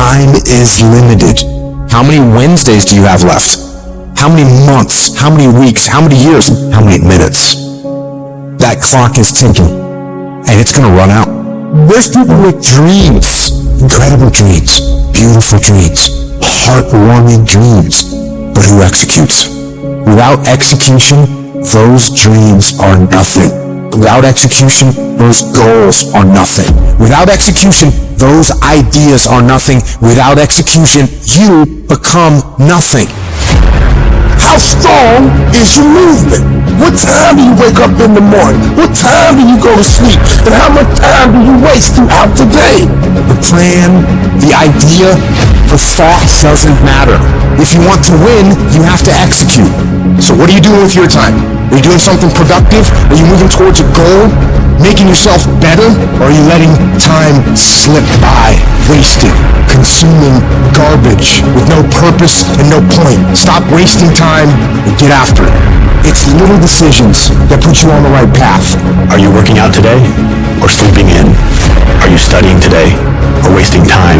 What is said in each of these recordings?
Time is limited. How many Wednesdays do you have left? How many months? How many weeks? How many years? How many minutes? That clock is ticking, and it's gonna run out. There's people with dreams, incredible dreams, beautiful dreams, heartwarming dreams, but who executes? Without execution, those dreams are nothing. Without execution, those goals are nothing. Without execution, those ideas are nothing. Without execution, you become nothing. How strong is your movement? What time do you wake up in the morning? What time do you go to sleep? And how much time do you waste throughout the day? The plan, the idea, the thought doesn't matter. If you want to win, you have to execute. So what are you doing with your time? Are you doing something productive? Are you moving towards a goal? Making yourself better? Or are you letting time slip by, wasted, consuming garbage with no purpose and no point? Stop wasting time and get after it. It's little decisions that put you on the right path. Are you working out today or sleeping in? Are you studying today or wasting time?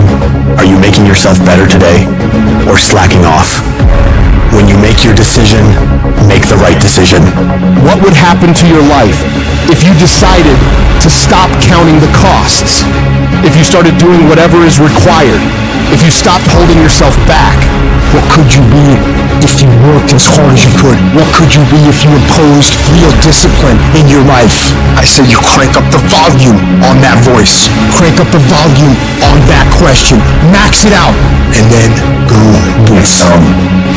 Are you making yourself better today or slacking off? When you make your decision, make the right decision. What would happen to your life if you decided to stop counting the costs? If you started doing whatever is required? If you stopped holding yourself back? What could you be if you worked as hard as you could? What could you be if you imposed real discipline in your life? I say you crank up the volume on that voice. Crank up the volume on that question. Max it out. And then go get some.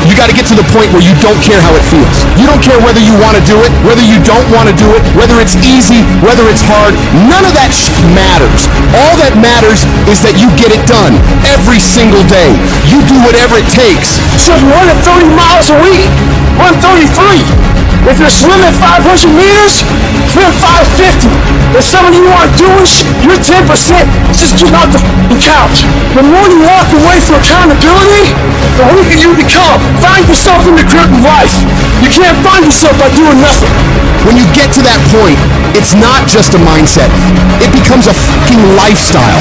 You got to get to the point where you don't care how it feels. You don't care whether you want to do it, whether you don't want to do it, whether it's easy, whether it's hard. None of that matters. All that matters is that you get it done every single day. You do whatever it takes. So if you're running 30 miles a week, run 33. If you're swimming 500 meters, swim 550. If some of you aren't doing you're 10%. Just get off the couch. The more you walk away from accountability, the weaker you become. Find yourself in the grip of life. You can't find yourself by doing nothing. When you get to that point, it's not just a mindset. It becomes a fucking lifestyle.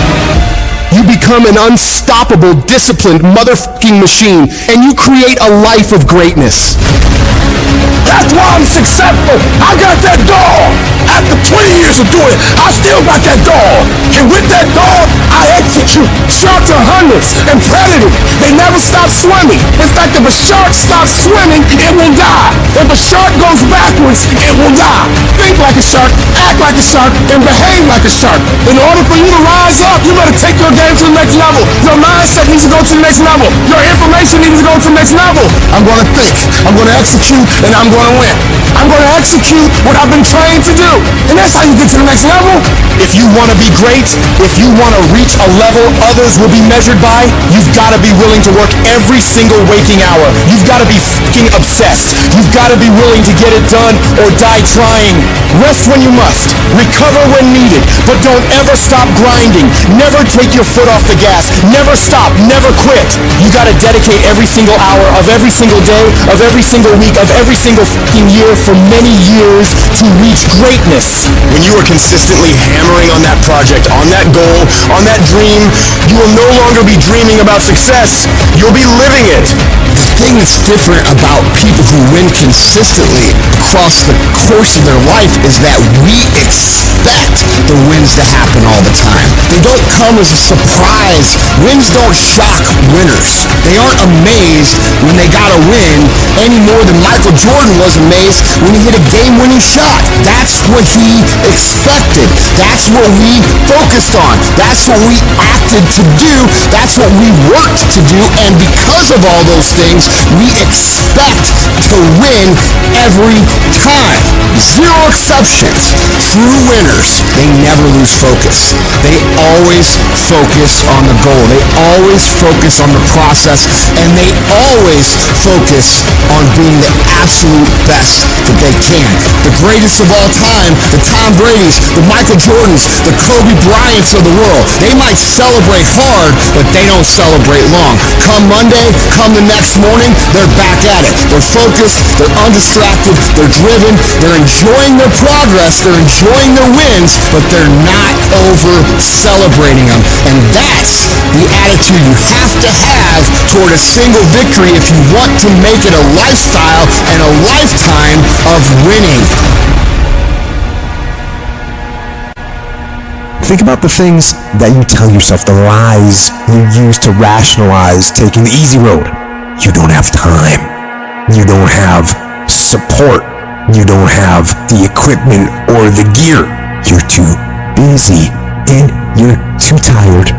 You become an unstoppable, disciplined motherfucking machine, and you create a life of greatness. That's why I'm successful. I got that dog. After 20 years of doing it, I still got that dog. And with that dog, I execute. Sharks are hunters and predators. They never stop swimming. In fact, if a shark stops swimming, it will die. If a shark goes backwards, it will die. Think like a shark, act like a shark, and behave like a shark. In order for you to rise up, you better take your game to the next level. Your mindset needs to go to the next level. Your information needs to go to the next level. I'm going to think, I'm going to execute, and I'm going to win. I'm going to execute what I've been trained to do. And that's how you get to the next level. If you want to be great, if you want to reach a level others will be measured by, you've got to be willing to work every single waking hour. You've got to be fucking obsessed. You've got to be willing to get it done or die trying. Rest when you must. Recover when needed. But don't ever stop grinding. Never take your foot off the gas. Never stop. Never quit. You got to dedicate every single hour of every single day, of every single week, of every single fucking year for many years to reach greatness. When you are consistently hammering on that project, on that goal, on that dream, you will no longer be dreaming about success. You'll be living it. The thing that's different about people who win consistently across the course of their life is that we expect the wins to happen all the time. They don't come as a surprise. Wins don't shock winners. They aren't amazed when they got a win any more than Michael Jordan was amazed when he hit a game-winning shot. That's what he expected. That's what we focused on. That's what we acted to do. That's what we worked to do. And because of all those things, we expect to win every time. Zero exceptions. True winners, they never lose focus. They always focus on the goal. They always focus on the process. And they always focus on being the absolute best that they can. The greatest of all time, the Tom Brady's, the Michael Jordans, the Kobe Bryants of the world. They might celebrate hard, but they don't celebrate long. Come Monday, come the next morning, they're back at it. They're focused, they're undistracted, they're driven, they're enjoying their progress, they're enjoying their wins, but they're not over celebrating them. And that's the attitude attitude you have to have toward a single victory if you want to make it a lifestyle and a lifetime of winning. Think about the things that you tell yourself, the lies you use to rationalize taking the easy road. You don't have time. You don't have support. You don't have the equipment or the gear. You're too busy, and you're too tired,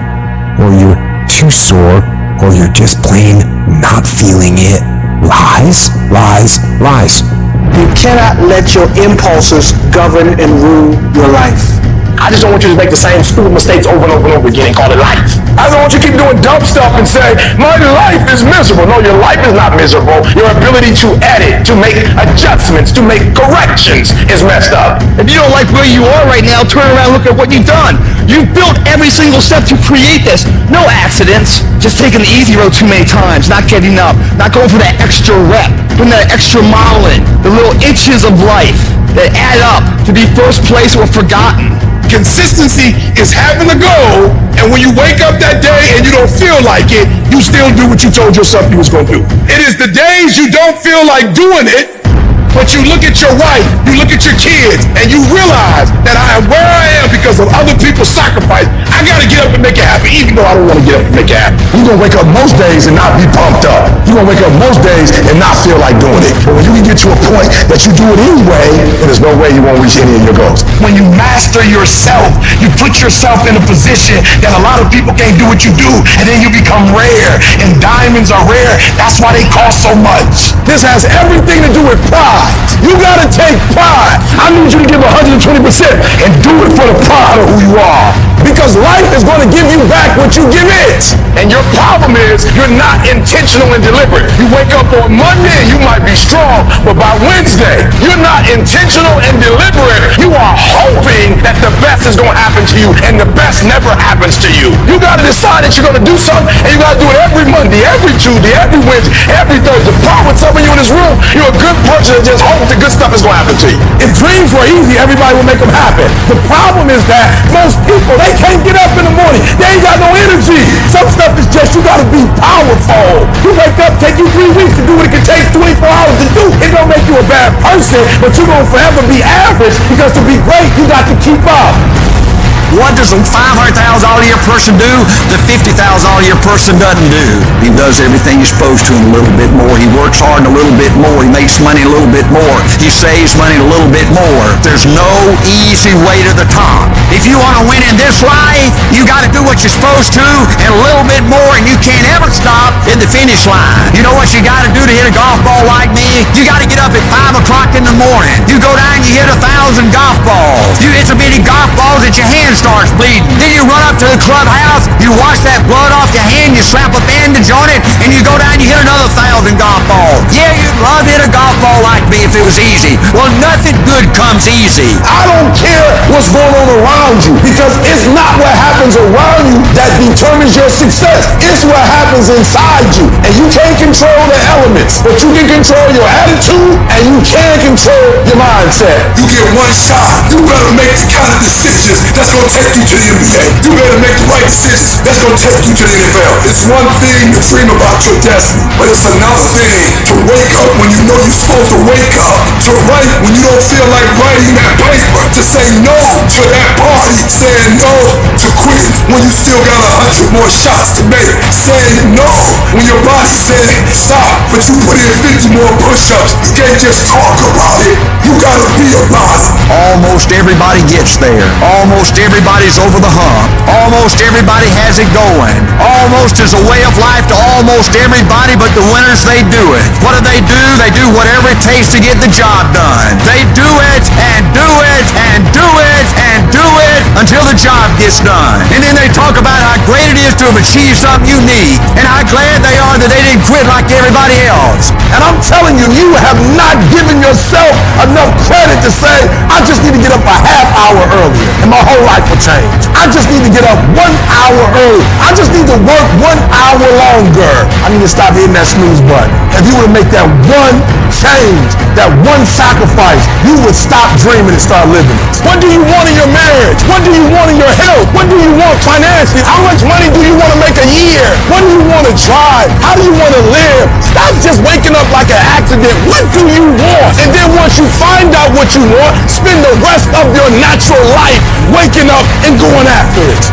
or you're too sore, or you're just plain not feeling it. Lies, lies, lies. You cannot let your impulses govern and rule your life. I just don't want you to make the same stupid mistakes over and over and over again and call it life. I don't want you to keep doing dumb stuff and say, my life is miserable. No, your life is not miserable. Your ability to edit, to make adjustments, to make corrections is messed up. If you don't like where you are right now, turn around and look at what you've done. You've built every single step to create this. No accidents. Just taking the easy road too many times, not getting up, not going for that extra rep, putting that extra mile in, the little inches of life that add up to be first place or forgotten. Consistency is having a goal, and when you wake up that day and you don't feel like it, you still do what you told yourself you was going to do. It is the days you don't feel like doing it, but you look at your wife, you look at your kids, and you realize that I am where I am because of other people's sacrifice. I gotta get up and make it happen, even though I don't want to get up and make it happen. You're gonna wake up most days and not be pumped up. You're gonna wake up most days and not feel like doing it. But when you can get to a point that you do it anyway, then there's no way you won't reach any of your goals. When you master yourself, you put yourself in a position that a lot of people can't do what you do, and then you become rare, and diamonds are rare. That's why they cost so much. This has everything to do with pride. You gotta take pride. I need you to give 120% and do it for the pride of who you are. Because life is going to give you back what you give it. And your problem is you're not intentional and deliberate. You wake up on Monday and you might be strong, but by Wednesday, you're not intentional and deliberate. You are hoping that the best is going to happen to you, and the best never happens to you. You got to decide that you're going to do something, and you got to do it every Monday, every Tuesday, every Wednesday, every Thursday. The problem with some of you in this room, you're a good person that just hopes the good stuff is going to happen to you. If dreams were easy, everybody would make them happen. The problem is that most people, they can't get up in the morning. They ain't got no energy. Some stuff is just, you gotta be powerful. You wake up, take you 3 weeks to do what it can take 24 hours to do. It don't make you a bad person, but you're gonna forever be average, because to be great, you got to keep up. What does a $500,000 a year person do that $50,000 a year person doesn't do? He does everything he's supposed to and a little bit more. He works hard and a little bit more. He makes money a little bit more. He saves money a little bit more. There's no easy way to the top. If you want to win in this life, you got to do what you're supposed to and a little bit more, and you can't ever stop in the finish line. You know what you got to do to hit a golf ball like me? You got to get up at 5 o'clock in the morning. You go down and you hit 1,000 golf balls. You hit so many golf balls that your hands starts bleeding. Then you run up to the clubhouse, you wash that blood off your hand, you slap a bandage on it, and you go down and you hit another 1,000 golf balls. Yeah, you'd love to hit a golf ball like me if it was easy. Well, nothing good comes easy. I don't care what's going on around you, because it's not what happens around you that determines your success. It's what happens inside you. And you can't control the elements, but you can control your attitude and you can control your mindset. You get one shot. You better make the kind of decisions that's going to take you to the NBA. You better make the right decisions that's going to take you to the NFL. It's one thing to dream about your destiny, but it's another thing to wake up when you know you're supposed to wake up, to write when you don't feel like writing that paper, to say no to that party, saying no to quit when you still got 100 more shots to make, saying no when your body says stop, but you put in 50 more push-ups. You can't just talk about it. You gotta be about it. Almost everybody gets there. Almost everybody's over the hump. Almost everybody has it going. Almost is a way of life to almost everybody, but the winners, they do it. What do? They do whatever it takes to get the job done. They do it and do it and do it and do it until the job gets done. And then they talk about how great it is to have achieved something unique and how glad they are that they didn't quit like everybody else. And I'm telling you, you have not given yourself enough credit to say, I just need to get up a half hour earlier and my whole life will change. I just need to get up 1 hour early. I just need to work 1 hour longer. I need to stop hitting that snooze button. If you were to make that one change, that one sacrifice, you would stop dreaming and start living it. What do you want in your marriage? What do you want in your health? What do you want financially? How much money do you want to make a year? life? How do you want to live? Stop just waking up like an accident. What do you want? And then once you find out what you want, spend the rest of your natural life waking up and going after it.